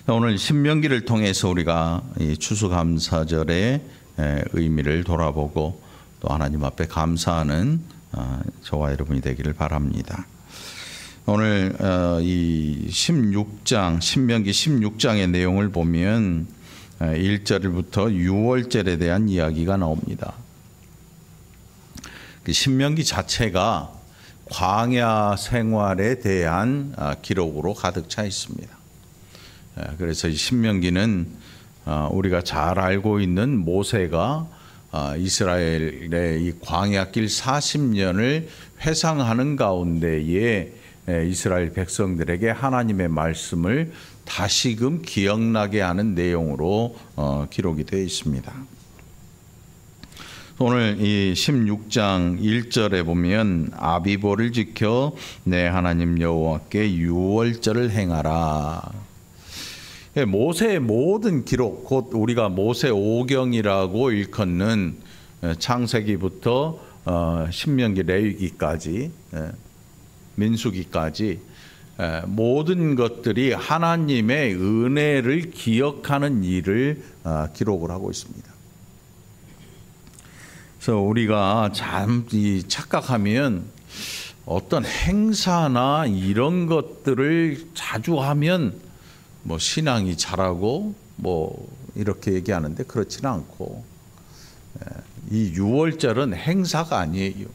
오늘 신명기를 통해서 우리가 이 추수감사절의 의미를 돌아보고 또 하나님 앞에 감사하는 저와 여러분이 되기를 바랍니다. 오늘 이 16장 신명기 16장의 내용을 보면 1절부터 6월절에 대한 이야기가 나옵니다. 그 신명기 자체가 광야 생활에 대한 기록으로 가득 차 있습니다. 그래서 이 신명기는 우리가 잘 알고 있는 모세가 이스라엘의 이 광야길 40년을 회상하는 가운데에 이스라엘 백성들에게 하나님의 말씀을 다시금 기억나게 하는 내용으로 기록이 되어 있습니다. 오늘 이 16장 1절에 보면 아비보를 지켜 내 하나님 여호와께 유월절을 행하라. 모세의 모든 기록, 곧 우리가 모세 오경이라고 일컫는 창세기부터 신명기 레위기까지 민수기까지 모든 것들이 하나님의 은혜를 기억하는 일을 기록을 하고 있습니다. 그래서 우리가 참 착각하면 어떤 행사나 이런 것들을 자주 하면 뭐 신앙이 자라고 뭐 이렇게 얘기하는데 그렇지는 않고, 이 유월절은 행사가 아니에요.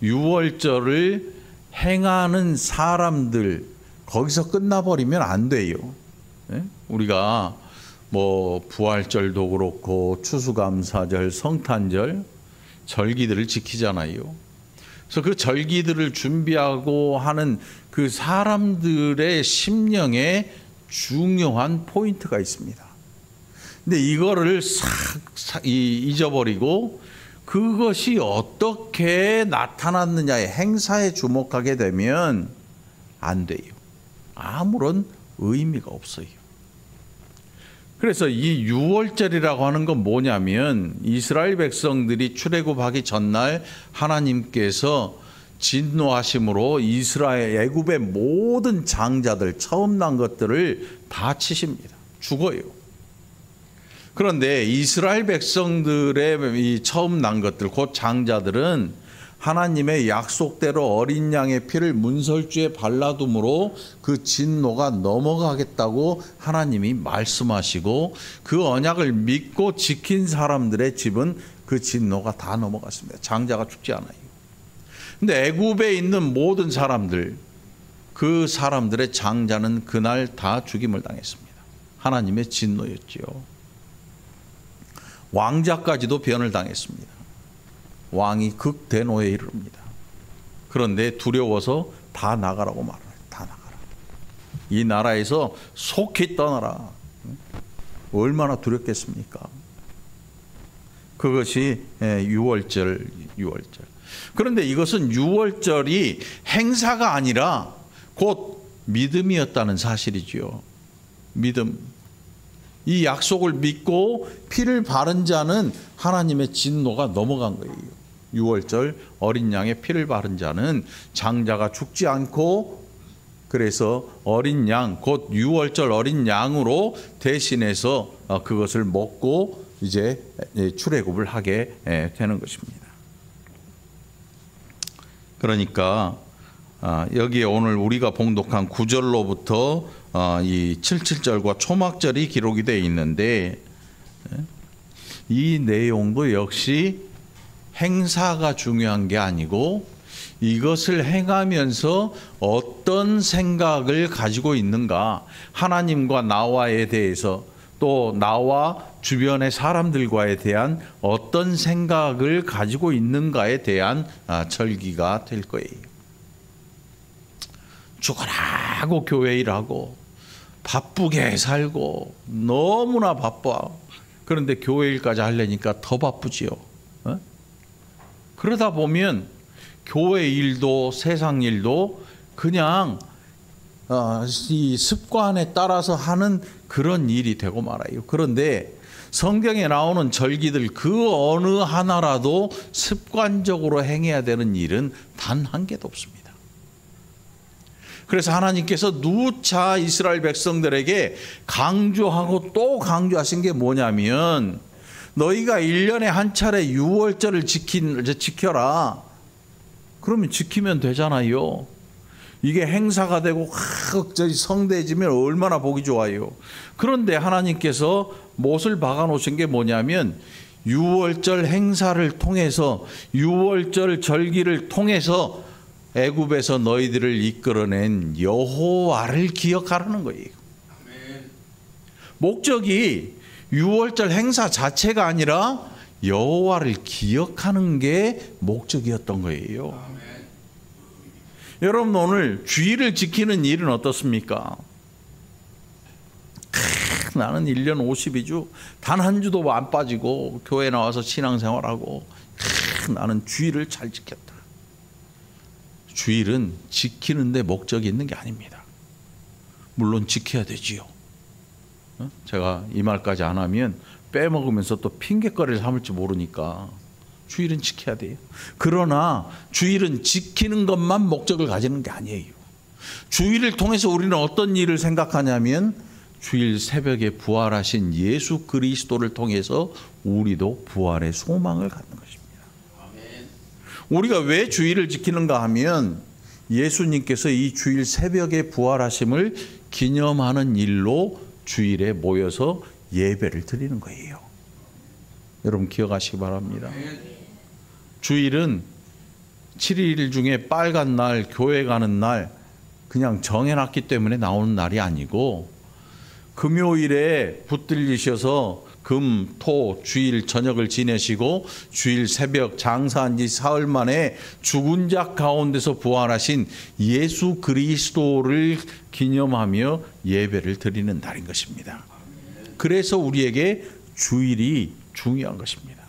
유월절을 행하는 사람들 거기서 끝나버리면 안 돼요. 우리가 뭐 부활절도 그렇고 추수감사절, 성탄절, 절기들을 지키잖아요. 그래서 그 절기들을 준비하고 하는 그 사람들의 심령에 중요한 포인트가 있습니다. 근데 이거를 싹 잊어버리고 그것이 어떻게 나타났느냐의 행사에 주목하게 되면 안 돼요. 아무런 의미가 없어요. 그래서 이 유월절이라고 하는 건 뭐냐면 이스라엘 백성들이 출애굽하기 전날 하나님께서 진노하심으로 이스라엘 애굽의 모든 장자들 처음 난 것들을 다 치십니다. 죽어요. 그런데 이스라엘 백성들의 이 처음 난 것들 곧 장자들은 하나님의 약속대로 어린 양의 피를 문설주에 발라둠으로 그 진노가 넘어가겠다고 하나님이 말씀하시고 그 언약을 믿고 지킨 사람들의 집은 그 진노가 다 넘어갔습니다. 장자가 죽지 않아요. 근데 애굽에 있는 모든 사람들, 그 사람들의 장자는 그날 다 죽임을 당했습니다. 하나님의 진노였지요. 왕자까지도 변을 당했습니다. 왕이 극대노에 이릅니다. 그런데 두려워서 다 나가라고 말해요. 다 나가라. 이 나라에서 속히 떠나라. 얼마나 두렵겠습니까? 그것이 유월절. 그런데 이것은 유월절이 행사가 아니라 곧 믿음이었다는 사실이지요. 믿음. 이 약속을 믿고 피를 바른 자는 하나님의 진노가 넘어간 거예요. 유월절 어린 양의 피를 바른 자는 장자가 죽지 않고, 그래서 어린 양, 곧 유월절 어린 양으로 대신해서 그것을 먹고 이제 출애굽을 하게 되는 것입니다. 그러니까 여기에 오늘 우리가 봉독한 9절로부터 이 77절과 초막절이 기록이 되어 있는데, 이 내용도 역시 행사가 중요한 게 아니고 이것을 행하면서 어떤 생각을 가지고 있는가, 하나님과 나와에 대해서 또 나와 주변의 사람들과에 대한 어떤 생각을 가지고 있는가에 대한 절기가 될 거예요. 죽어라고 교회 일하고 바쁘게 살고 너무나 바빠. 그런데 교회 일까지 하려니까 더 바쁘지요. 그러다 보면 교회 일도 세상 일도 그냥 이 습관에 따라서 하는 그런 일이 되고 말아요. 그런데 성경에 나오는 절기들 그 어느 하나라도 습관적으로 행해야 되는 일은 단 한 개도 없습니다. 그래서 하나님께서 누차 이스라엘 백성들에게 강조하고 또 강조하신 게 뭐냐면 너희가 1년에 한 차례 유월절을 지켜라. 그러면 지키면 되잖아요. 이게 행사가 되고 성대해지면 얼마나 보기 좋아요. 그런데 하나님께서 못을 박아 놓으신 게 뭐냐면 유월절 행사를 통해서 유월절 절기를 통해서 애굽에서 너희들을 이끌어낸 여호와를 기억하라는 거예요. 목적이 유월절 행사 자체가 아니라 여호와를 기억하는 게 목적이었던 거예요. 여러분 오늘 주일을 지키는 일은 어떻습니까? 나는 1년 52주 단 한 주도 안 빠지고 교회 나와서 신앙생활하고 나는 주일을 잘 지켰다. 주일은 지키는 데 목적이 있는 게 아닙니다. 물론 지켜야 되지요. 제가 이 말까지 안 하면 빼먹으면서 또 핑계거리를 삼을지 모르니까 주일은 지켜야 돼요. 그러나 주일은 지키는 것만 목적을 가지는 게 아니에요. 주일을 통해서 우리는 어떤 일을 생각하냐면 주일 새벽에 부활하신 예수 그리스도를 통해서 우리도 부활의 소망을 갖는 것입니다. 우리가 왜 주일을 지키는가 하면 예수님께서 이 주일 새벽에 부활하심을 기념하는 일로 주일에 모여서 예배를 드리는 거예요. 여러분 기억하시기 바랍니다. 주일은 7일 중에 빨간 날, 교회 가는 날 그냥 정해놨기 때문에 나오는 날이 아니고 금요일에 붙들리셔서 금, 토, 주일 저녁을 지내시고 주일 새벽 장사한 지 사흘 만에 죽은 자 가운데서 부활하신 예수 그리스도를 기념하며 예배를 드리는 날인 것입니다. 그래서 우리에게 주일이 중요한 것입니다.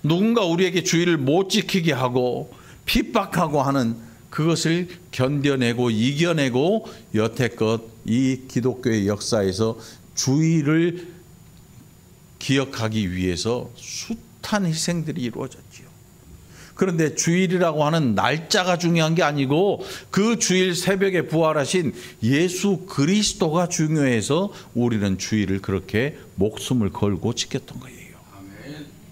누군가 우리에게 주일을 못 지키게 하고 핍박하고 하는 그것을 견뎌내고 이겨내고 여태껏 이 기독교의 역사에서 주일을 기억하기 위해서 숱한 희생들이 이루어졌지요. 그런데 주일이라고 하는 날짜가 중요한 게 아니고 그 주일 새벽에 부활하신 예수 그리스도가 중요해서 우리는 주일을 그렇게 목숨을 걸고 지켰던 거예요.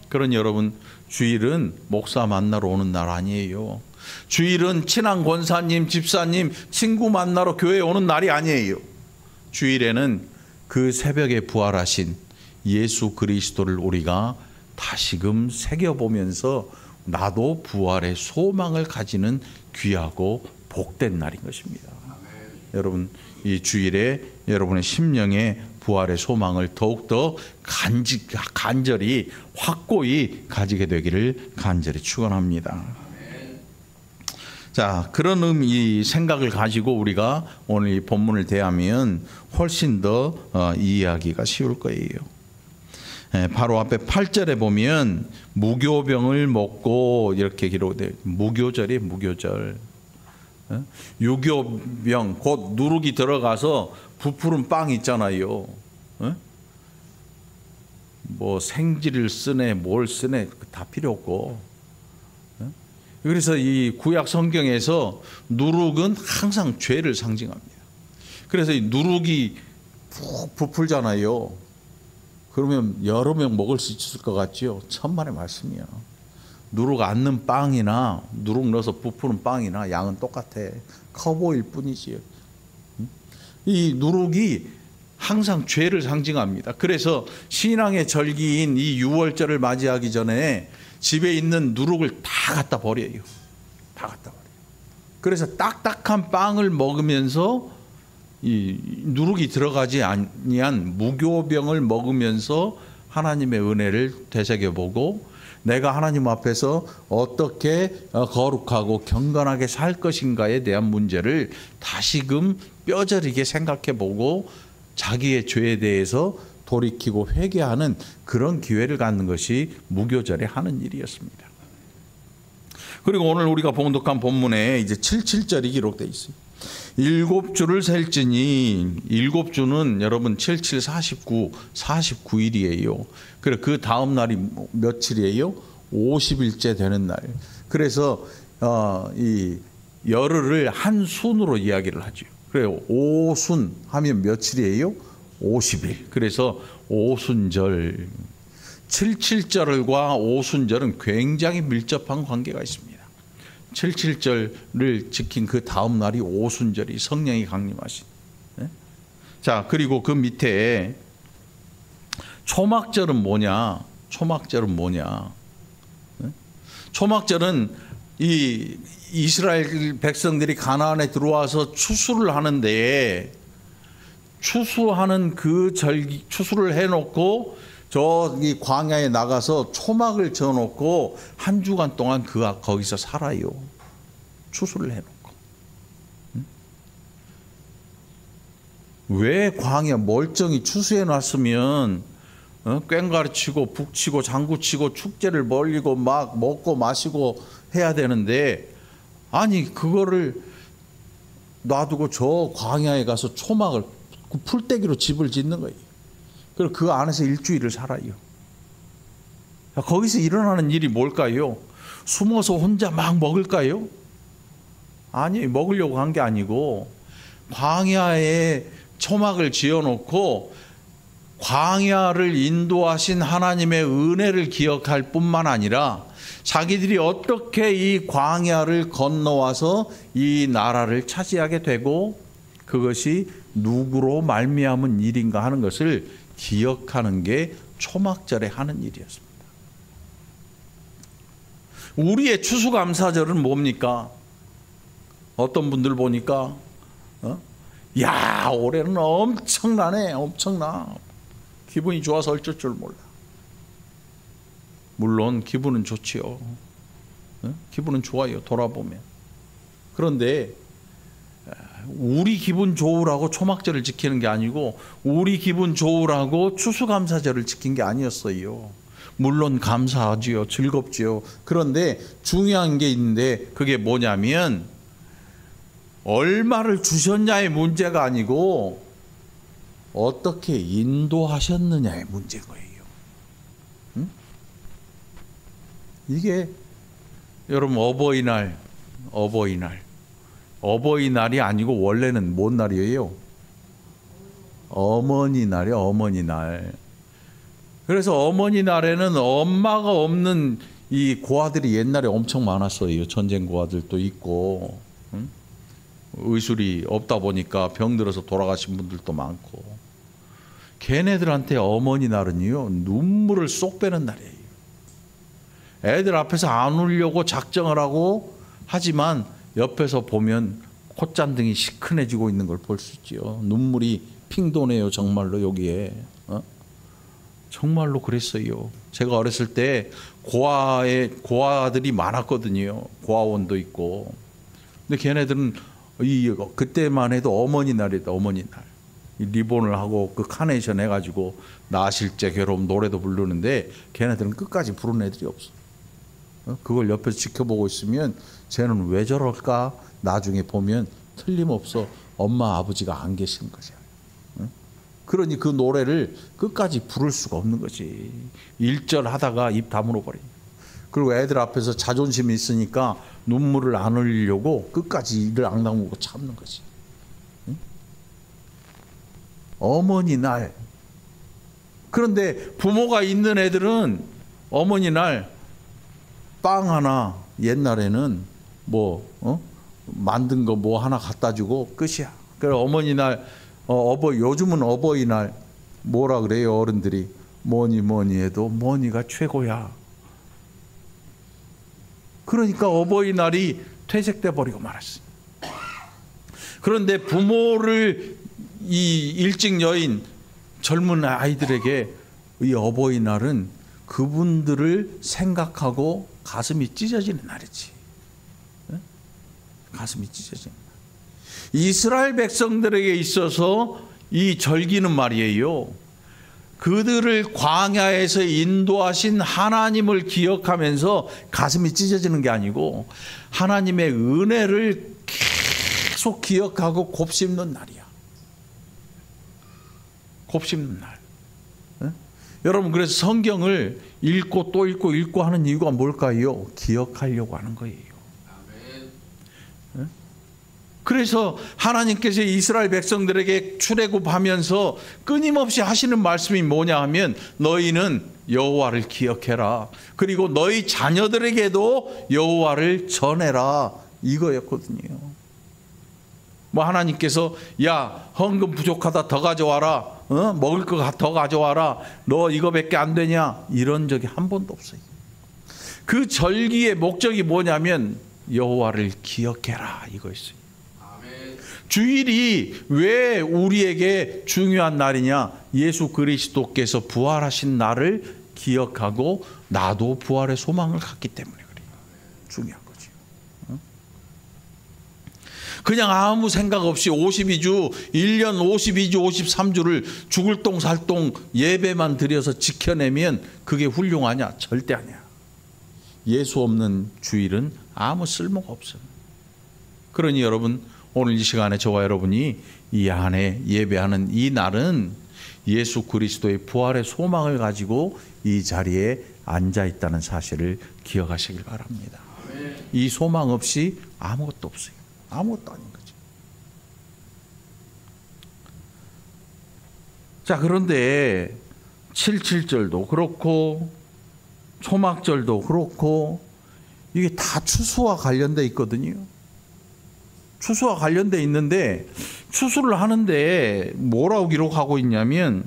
그러니 여러분 주일은 목사 만나러 오는 날 아니에요. 주일은 친한 권사님, 집사님, 친구 만나러 교회에 오는 날이 아니에요. 주일에는 그 새벽에 부활하신 예수 그리스도를 우리가 다시금 새겨보면서 나도 부활의 소망을 가지는 귀하고 복된 날인 것입니다. 여러분 이 주일에 여러분의 심령에 부활의 소망을 더욱더 간절히 확고히 가지게 되기를 간절히 축원합니다. 자, 그런 이 생각을 가지고 우리가 오늘 이 본문을 대하면 훨씬 더 이해하기가 쉬울 거예요. 바로 앞에 8절에 보면 무교병을 먹고 이렇게 기록돼요. 무교절이 무교절. 유교병 곧 누룩이 들어가서 부푸른 빵 있잖아요. 뭐 생지를 쓰네 뭘 쓰네 다 필요 없고. 그래서 이 구약 성경에서 누룩은 항상 죄를 상징합니다. 그래서 이 누룩이 푹 부풀잖아요. 그러면 여러 명 먹을 수 있을 것 같지요? 천만의 말씀이요. 누룩 안 넣은 빵이나 누룩 넣어서 부푸는 빵이나 양은 똑같아. 커 보일 뿐이지요. 이 누룩이 항상 죄를 상징합니다. 그래서 신앙의 절기인 이 유월절을 맞이하기 전에 집에 있는 누룩을 다 갖다 버려요. 다 갖다 버려요. 그래서 딱딱한 빵을 먹으면서 이 누룩이 들어가지 아니한 무교병을 먹으면서 하나님의 은혜를 되새겨보고 내가 하나님 앞에서 어떻게 거룩하고 경건하게 살 것인가에 대한 문제를 다시금 뼈저리게 생각해보고 자기의 죄에 대해서 돌이키고 회개하는 그런 기회를 갖는 것이 무교절에 하는 일이었습니다. 그리고 오늘 우리가 봉독한 본문에 이제 77절이 기록되어 있어요. 7주를 셀지니 7주는 여러분 77, 49일이에요. 그래 그 다음 날이 며칠이에요? 50일째 되는 날. 그래서 이 열흘을 한 순으로 이야기를 하죠. 그래요. 오순 하면 며칠이에요? 50일. 그래서 오순절. 77절과 오순절은 굉장히 밀접한 관계가 있습니다. 77절을 지킨 그 다음 날이 오순절이 성령이 강림하신. 자, 그리고 그 밑에 초막절은 뭐냐? 초막절은 뭐냐? 초막절은 이 이스라엘 백성들이 가나안에 들어와서 추수를 하는데, 추수하는 그 절기, 추수를 해놓고 저기 광야에 나가서 초막을 지어놓고 한 주간 동안 거기서 살아요. 추수를 해놓고. 왜 광야 멀쩡히 추수해놨으면 꽹과리치고 북치고 장구치고 축제를 벌리고 막 먹고 마시고 해야 되는데, 아니 그거를 놔두고 저 광야에 가서 초막을 풀떼기로 집을 짓는 거예요. 그리고 그 안에서 일주일을 살아요. 거기서 일어나는 일이 뭘까요? 숨어서 혼자 막 먹을까요? 아니, 먹으려고 한 게 아니고 광야에 초막을 지어놓고 광야를 인도하신 하나님의 은혜를 기억할 뿐만 아니라 자기들이 어떻게 이 광야를 건너와서 이 나라를 차지하게 되고 그것이 누구로 말미암은 일인가 하는 것을 기억하는 게 초막절에 하는 일이었습니다. 우리의 추수감사절은 뭡니까? 어떤 분들 보니까 야, 올해는 엄청나네, 엄청나. 기분이 좋아서 어쩔 줄 몰라. 물론 기분은 좋지요. 기분은 좋아요, 돌아보면. 그런데 우리 기분 좋으라고 초막절을 지키는 게 아니고 우리 기분 좋으라고 추수감사절을 지킨 게 아니었어요. 물론 감사하지요, 즐겁지요. 그런데 중요한 게 있는데 그게 뭐냐면 얼마를 주셨냐의 문제가 아니고 어떻게 인도하셨느냐의 문제인 거예요. 응? 이게 여러분 어버이날이 아니고 원래는 뭔 날이에요? 어머니날이에요. 어머니날. 그래서 어머니날에는 엄마가 없는 이 고아들이 옛날에 엄청 많았어요. 전쟁 고아들도 있고, 응? 의술이 없다 보니까 병들어서 돌아가신 분들도 많고. 걔네들한테 어머니날은요, 눈물을 쏙 빼는 날이에요. 애들 앞에서 안 울려고 작정을 하고 하지만 옆에서 보면 콧잔등이 시큰해지고 있는 걸 볼 수 있죠. 눈물이 핑 도네요, 정말로 여기에. 정말로 그랬어요. 제가 어렸을 때 고아들이 많았거든요. 고아원도 있고. 근데 걔네들은 그때만 해도 어머니날이다, 어머니날. 리본을 하고 그 카네이션 해가지고 나실제 괴로움 노래도 부르는데 걔네들은 끝까지 부르는 애들이 없어. 그걸 옆에서 지켜보고 있으면 쟤는 왜 저럴까? 나중에 보면 틀림없어 엄마 아버지가 안 계시는 거죠. 그러니 그 노래를 끝까지 부를 수가 없는 거지. 1절 하다가 입 다물어 버려. 그리고 애들 앞에서 자존심이 있으니까 눈물을 안 흘리려고 끝까지 이를 앙다물고 참는 거지. 어머니날. 그런데 부모가 있는 애들은 어머니날 빵 하나, 옛날에는 만든 거 뭐 하나 갖다 주고 끝이야. 그래 어머니날, 요즘은 어버이날 뭐라 그래요, 어른들이. 뭐니 해도 뭐니가 최고야. 그러니까 어버이날이 퇴색돼 버리고 말았어. 그런데 부모를 이 일찍 여인 젊은 아이들에게 이 어버이날은 그분들을 생각하고 가슴이 찢어지는 날이지. 가슴이 찢어지는 날. 이스라엘 백성들에게 있어서 이 절기는 말이에요, 그들을 광야에서 인도하신 하나님을 기억하면서 가슴이 찢어지는 게 아니고 하나님의 은혜를 계속 기억하고 곱씹는 날이야. 곱씹는 날. 여러분, 그래서 성경을 읽고 또 읽고 하는 이유가 뭘까요? 기억하려고 하는 거예요. 그래서 하나님께서 이스라엘 백성들에게 출애굽하면서 끊임없이 하시는 말씀이 뭐냐 하면 너희는 여호와를 기억해라. 그리고 너희 자녀들에게도 여호와를 전해라. 이거였거든요. 뭐 하나님께서 야 헌금 부족하다 더 가져와라. 먹을 거 더 가져와라. 너 이거밖에 안 되냐. 이런 적이 한 번도 없어요. 그 절기의 목적이 뭐냐면 여호와를 기억해라. 이거였어요. 주일이 왜 우리에게 중요한 날이냐? 예수 그리스도께서 부활하신 날을 기억하고 나도 부활의 소망을 갖기 때문에 그래요. 중요한 거죠. 그냥 아무 생각 없이 52주, 1년 52주, 53주를 죽을 똥 살 똥 예배만 드려서 지켜내면 그게 훌륭하냐? 절대 아니야. 예수 없는 주일은 아무 쓸모가 없어요. 그러니 여러분, 오늘 이 시간에 저와 여러분이 이 안에 예배하는 이 날은 예수 그리스도의 부활의 소망을 가지고 이 자리에 앉아 있다는 사실을 기억하시길 바랍니다. 이 소망 없이 아무것도 없어요. 아무것도 아닌 거죠. 자, 그런데 77절도 그렇고 초막절도 그렇고 이게 다 추수와 관련돼 있거든요. 추수와 관련돼 있는데 추수를 하는데 뭐라고 기록하고 있냐면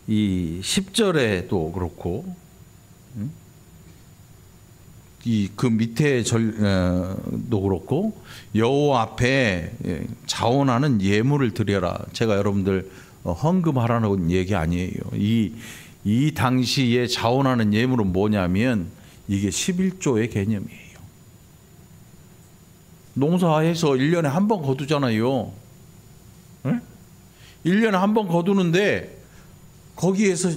이 10절에도 그렇고 이 그 밑에 절도 그렇고 여호와 앞에 자원하는 예물을 드려라. 제가 여러분들 헌금하라는 얘기 아니에요. 이 당시에 자원하는 예물은 뭐냐면 이게 11조의 개념이에요. 농사해서 1년에 한 번 거두잖아요. 네? 1년에 한 번 거두는데 거기에서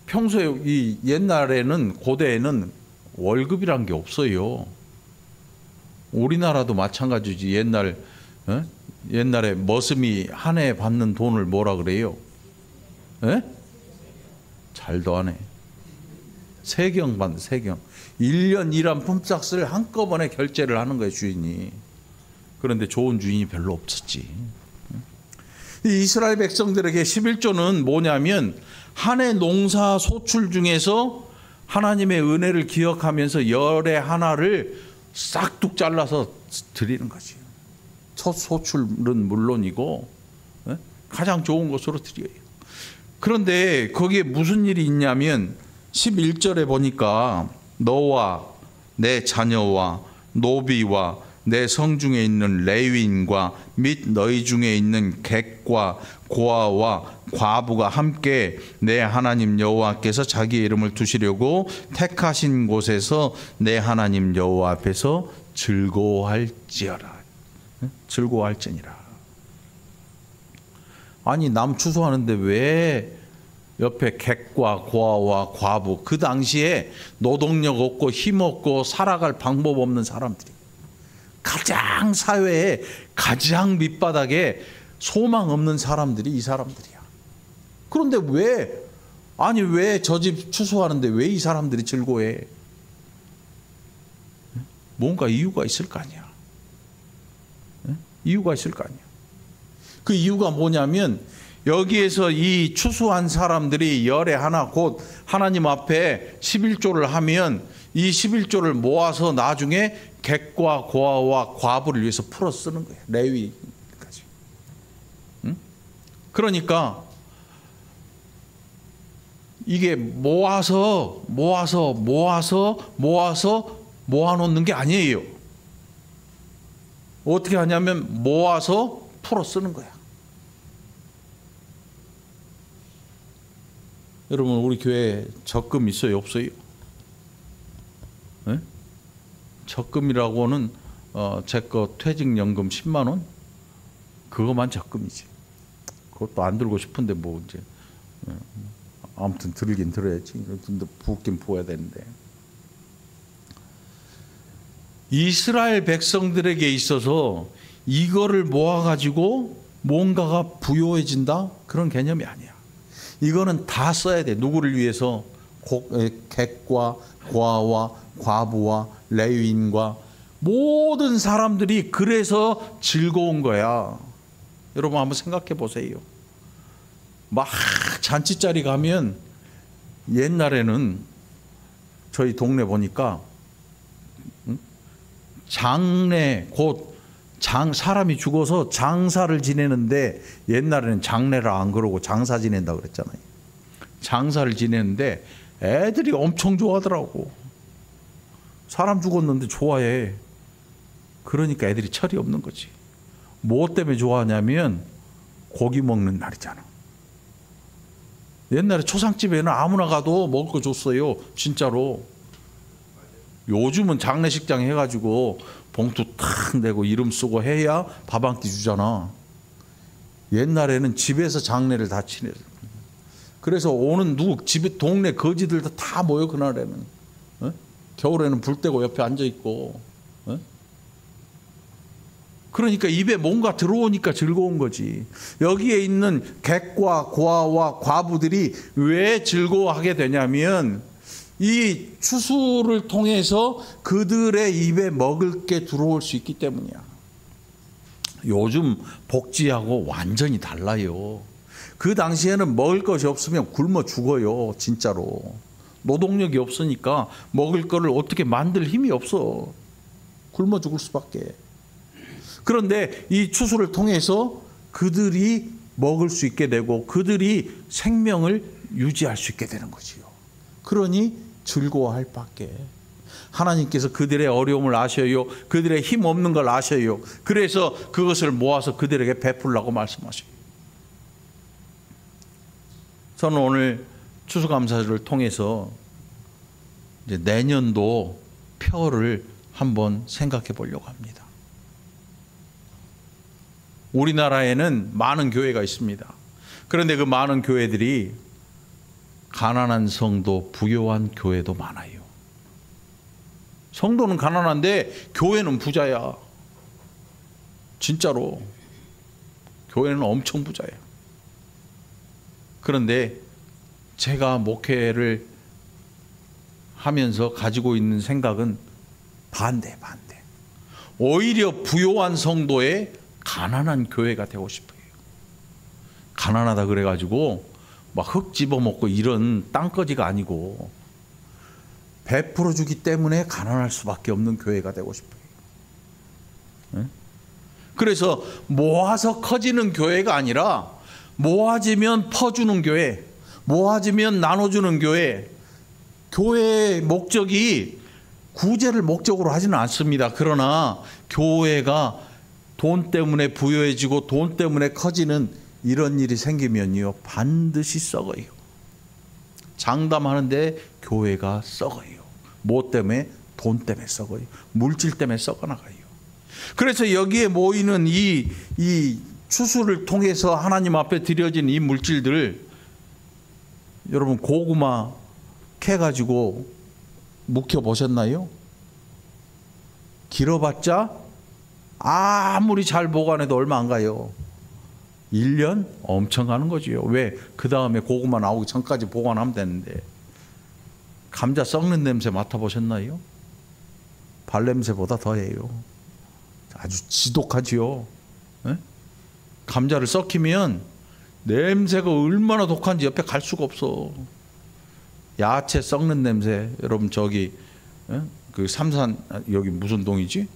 평소에 이 옛날에는 고대에는 월급이란 게 없어요. 우리나라도 마찬가지지. 옛날에 머슴이 한 해 받는 돈을 뭐라 그래요? 네? 잘도 안 해. 세경 받는 세경. 1년 일한 품삯을 한꺼번에 결제를 하는 거예요, 주인이. 그런데 좋은 주인이 별로 없었지. 이 이스라엘 백성들에게 11조는 뭐냐면 한 해 농사 소출 중에서 하나님의 은혜를 기억하면서 열의 하나를 싹둑 잘라서 드리는 거지. 첫 소출은 물론이고 가장 좋은 것으로 드려요. 그런데 거기에 무슨 일이 있냐면 11절에 보니까 너와 내 자녀와 노비와 내 성중에 있는 레위인과 및 너희 중에 있는 객과 고아와 과부가 함께 내 하나님 여호와께서 자기 이름을 두시려고 택하신 곳에서 내 하나님 여호와 앞에서 즐거워할지어라. 즐거워할지니라. 아니 남 추수하는데 왜 옆에 객과 고아와 과부, 그 당시에 노동력 없고 힘 없고 살아갈 방법 없는 사람들이 가장 사회에 가장 밑바닥에 소망 없는 사람들이 이 사람들이야. 그런데 왜 저 집 추수하는데 왜 이 사람들이 즐거워해? 뭔가 이유가 있을 거 아니야. 이유가 있을 거 아니야. 그 이유가 뭐냐면 여기에서 이 추수한 사람들이 열의 하나 곧 하나님 앞에 11조를 하면 이 11조를 모아서 나중에 객과 고아와 과부를 위해서 풀어 쓰는 거예요. 레위까지. 그러니까 이게 모아서 모아놓는 게 아니에요. 어떻게 하냐면 모아서 풀어 쓰는 거야. 여러분 우리 교회에 적금 있어요? 없어요? 네? 적금이라고는 제 거 퇴직연금 10만 원? 그거만 적금이지. 그것도 안 들고 싶은데 뭐 이제 아무튼 들긴 들어야지. 근데 부긴 부어야 되는데. 이스라엘 백성들에게 있어서 이거를 모아가지고 뭔가가 부요해진다? 그런 개념이 아니야. 이거는 다 써야 돼. 누구를 위해서? 객과 고아와 과부와 레위인과 모든 사람들이 그래서 즐거운 거야. 여러분 한번 생각해 보세요. 막 잔치자리 가면 옛날에는 저희 동네 보니까 장례 곧 사람이 죽어서 장사를 지내는데, 옛날에는 장례라 안 그러고 장사 지낸다 그랬잖아요. 장사를 지내는데 애들이 엄청 좋아하더라고. 사람 죽었는데 좋아해. 그러니까 애들이 철이 없는 거지. 뭐 때문에 좋아하냐면 고기 먹는 날이잖아. 옛날에 초상집에는 아무나 가도 먹을 거 줬어요. 진짜로. 요즘은 장례식장 해가지고 봉투 탁 내고 이름 쓰고 해야 밥 한 끼 주잖아. 옛날에는 집에서 장례를 다 치냈어. 그래서 오는 집에 동네 거지들도 다 모여 그날에는. 어? 겨울에는 불 떼고 옆에 앉아 있고. 어? 그러니까 입에 뭔가 들어오니까 즐거운 거지. 여기에 있는 객과 고아와 과부들이 왜 즐거워하게 되냐면 이 추수를 통해서 그들의 입에 먹을 게 들어올 수 있기 때문이야. 요즘 복지하고 완전히 달라요. 그 당시에는 먹을 것이 없으면 굶어 죽어요. 진짜로. 노동력이 없으니까 먹을 거를 어떻게 만들 힘이 없어. 굶어 죽을 수밖에. 그런데 이 추수를 통해서 그들이 먹을 수 있게 되고 그들이 생명을 유지할 수 있게 되는 거지요. 그러니 즐거워할 밖에. 하나님께서 그들의 어려움을 아셔요. 그들의 힘 없는 걸 아셔요. 그래서 그것을 모아서 그들에게 베풀라고 말씀하셔요. 저는 오늘 추수감사절을 통해서 이제 내년도 표를 한번 생각해 보려고 합니다. 우리나라에는 많은 교회가 있습니다. 그런데 그 많은 교회들이 가난한 성도, 부요한 교회도 많아요. 성도는 가난한데 교회는 부자야. 진짜로. 교회는 엄청 부자야. 그런데 제가 목회를 하면서 가지고 있는 생각은 반대. 오히려 부요한 성도의 가난한 교회가 되고 싶어요. 가난하다 그래가지고 막 흙 집어먹고 이런 땅거지가 아니고 베풀어 주기 때문에 가난할 수밖에 없는 교회가 되고 싶어요. 그래서 모아서 커지는 교회가 아니라 모아지면 퍼주는 교회, 모아지면 나눠주는 교회. 교회의 목적이 구제를 목적으로 하지는 않습니다. 그러나 교회가 돈 때문에 부유해지고 돈 때문에 커지는 이런 일이 생기면요 반드시 썩어요. 장담하는데 교회가 썩어요. 뭐 때문에? 돈 때문에 썩어요. 물질 때문에 썩어나가요. 그래서 여기에 모이는 이 추수를 통해서 하나님 앞에 드려진 이 물질들, 여러분 고구마 캐가지고 묵혀보셨나요? 길어봤자 아무리 잘 보관해도 얼마 안 가요. 1년 엄청 가는 거지요. 왜? 그 다음에 고구마 나오기 전까지 보관하면 되는데. 감자 썩는 냄새 맡아보셨나요? 발냄새보다 더해요. 아주 지독하지요. 에? 감자를 썩히면 냄새가 얼마나 독한지 옆에 갈 수가 없어. 야채 썩는 냄새. 여러분 저기 그 삼산 여기 무슨 동이지?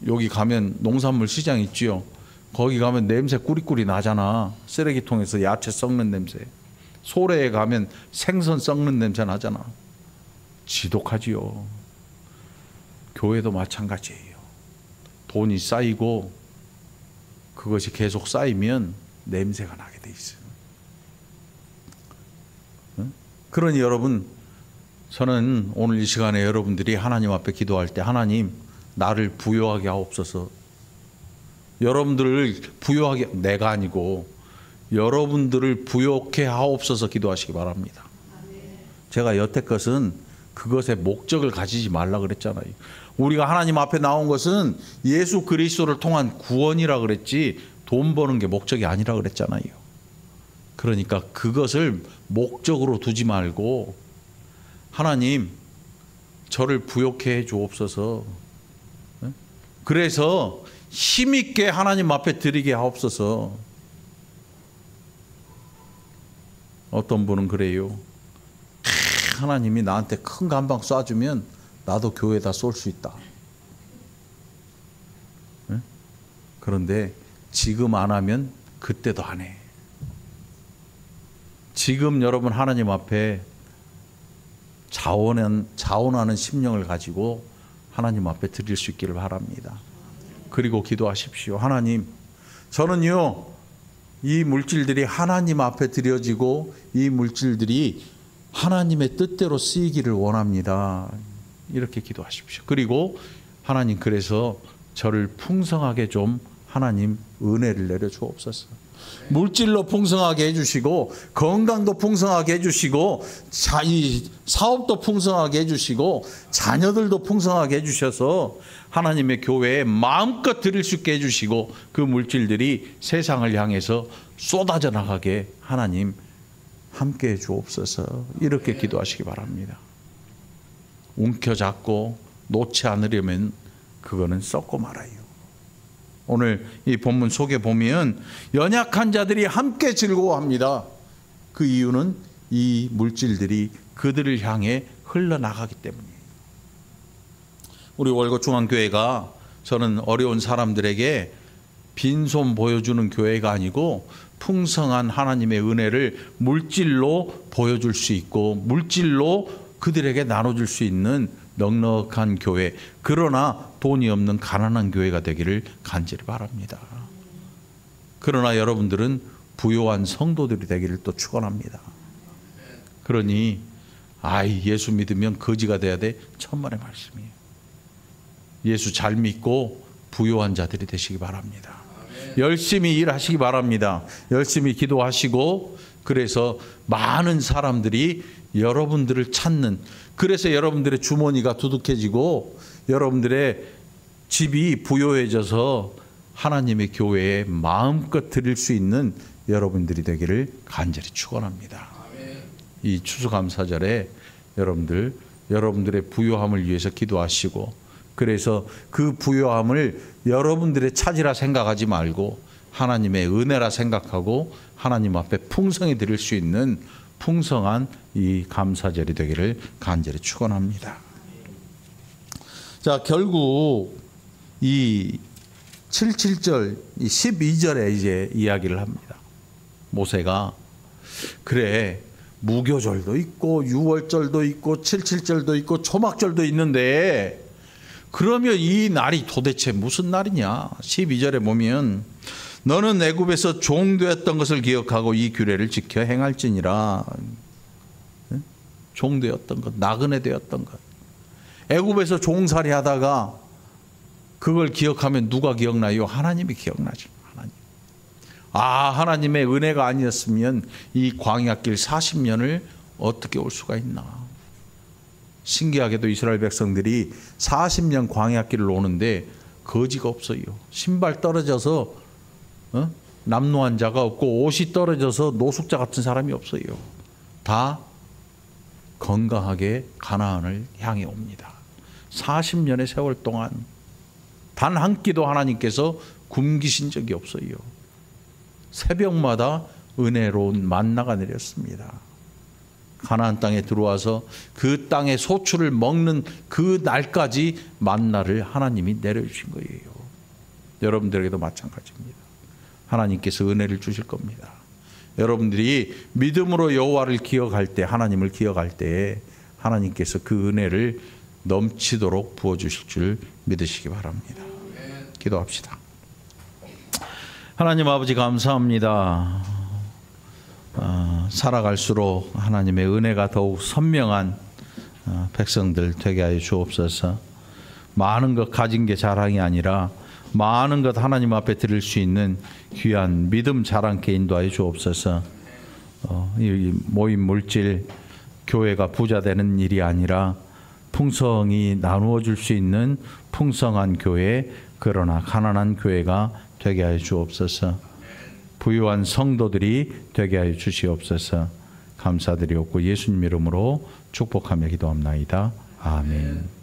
여기 가면 농산물 시장 있지요. 거기 가면 냄새 꾸리꾸리 나잖아. 쓰레기통에서 야채 썩는 냄새. 소래에 가면 생선 썩는 냄새 나잖아. 지독하지요. 교회도 마찬가지예요. 돈이 쌓이고 그것이 계속 쌓이면 냄새가 나게 돼 있어요. 그러니 여러분, 저는 오늘 이 시간에 여러분들이 하나님 앞에 기도할 때 하나님 나를 부요하게 하옵소서. 여러분들을 부요하게, 내가 아니고 여러분들을 부요케 하옵소서 기도하시기 바랍니다. 제가 여태껏은 그것의 목적을 가지지 말라 그랬잖아요. 우리가 하나님 앞에 나온 것은 예수 그리스도를 통한 구원이라 그랬지 돈 버는 게 목적이 아니라 그랬잖아요. 그러니까 그것을 목적으로 두지 말고 하나님 저를 부요케 해 주옵소서. 그래서 힘있게 하나님 앞에 드리게 하옵소서. 어떤 분은 그래요. 하나님이 나한테 큰 감방 쏴주면 나도 교회에다 쏠 수 있다. 그런데 지금 안 하면 그때도 안 해. 지금 여러분 하나님 앞에 자원하는 심령을 가지고 하나님 앞에 드릴 수 있기를 바랍니다. 그리고 기도하십시오. 하나님, 저는요 이 물질들이 하나님 앞에 드려지고 이 물질들이 하나님의 뜻대로 쓰이기를 원합니다. 이렇게 기도하십시오. 그리고 하나님, 그래서 저를 풍성하게 좀 하나님 은혜를 내려주옵소서. 물질로 풍성하게 해주시고 건강도 풍성하게 해주시고 이 사업도 풍성하게 해주시고 자녀들도 풍성하게 해주셔서 하나님의 교회에 마음껏 드릴 수 있게 해주시고 그 물질들이 세상을 향해서 쏟아져 나가게 하나님 함께 해주옵소서. 이렇게 기도하시기 바랍니다. 움켜잡고 놓지 않으려면 그거는 썩고 말아요. 오늘 이 본문 속에 보면 연약한 자들이 함께 즐거워합니다. 그 이유는 이 물질들이 그들을 향해 흘러나가기 때문이에요. 우리 월곶중앙교회가 저는 어려운 사람들에게 빈손 보여주는 교회가 아니고 풍성한 하나님의 은혜를 물질로 보여줄 수 있고 물질로 그들에게 나눠줄 수 있는 넉넉한 교회, 그러나 돈이 없는 가난한 교회가 되기를 간절히 바랍니다. 그러나 여러분들은 부요한 성도들이 되기를 또 축원합니다. 그러니 예수 믿으면 거지가 돼야 돼? 천만의 말씀이에요. 예수 잘 믿고 부요한 자들이 되시기 바랍니다. 열심히 일하시기 바랍니다. 열심히 기도하시고, 그래서 많은 사람들이 여러분들을 찾는, 그래서 여러분들의 주머니가 두둑해지고 여러분들의 집이 부요해져서 하나님의 교회에 마음껏 드릴 수 있는 여러분들이 되기를 간절히 축원합니다. 이 추수감사절에 여러분들의 부요함을 위해서 기도하시고, 그래서 그 부요함을 여러분들의 차지라 생각하지 말고 하나님의 은혜라 생각하고 하나님 앞에 풍성히 드릴 수 있는 풍성한 이 감사절이 되기를 간절히 축원합니다. 자, 결국 이 77절, 이 12절에 이제 이야기를 합니다. 모세가 그래, 무교절도 있고 유월절도 있고 77절도 있고 초막절도 있는데 그러면 이 날이 도대체 무슨 날이냐? 12절에 보면 너는 애굽에서 종되었던 것을 기억하고 이 규례를 지켜 행할지니라. 종되었던 것, 나그네 되었던 것. 애굽에서 종살이 하다가 그걸 기억하면 누가 기억나요? 하나님이 기억나죠. 하나님. 하나님의 은혜가 아니었으면 이 광야길 40년을 어떻게 올 수가 있나. 신기하게도 이스라엘 백성들이 40년 광야길을 오는데 거지가 없어요. 신발 떨어져서 남노한 자가 없고 옷이 떨어져서 노숙자 같은 사람이 없어요. 다 건강하게 가나안을 향해 옵니다. 40년의 세월 동안 단 한 끼도 하나님께서 굶기신 적이 없어요. 새벽마다 은혜로운 만나가 내렸습니다. 가나안 땅에 들어와서 그 땅의 소출을 먹는 그 날까지 만나를 하나님이 내려주신 거예요. 여러분들에게도 마찬가지입니다. 하나님께서 은혜를 주실 겁니다. 여러분들이 믿음으로 여호와를 기억할 때, 하나님을 기억할 때 하나님께서 그 은혜를 넘치도록 부어주실 줄 믿으시기 바랍니다. 기도합시다. 하나님 아버지, 감사합니다. 살아갈수록 하나님의 은혜가 더욱 선명한 백성들 되게 하여 주옵소서. 많은 것 가진 게 자랑이 아니라 많은 것 하나님 앞에 드릴 수 있는 귀한 믿음 자랑케 인도하여 주옵소서. 이 모임 물질 교회가 부자 되는 일이 아니라 풍성히 나누어 줄 수 있는 풍성한 교회, 그러나 가난한 교회가 되게 하여 주옵소서. 부유한 성도들이 되게 하여 주시옵소서. 감사드리옵고 예수님 이름으로 축복하며 기도합나이다. 아멘.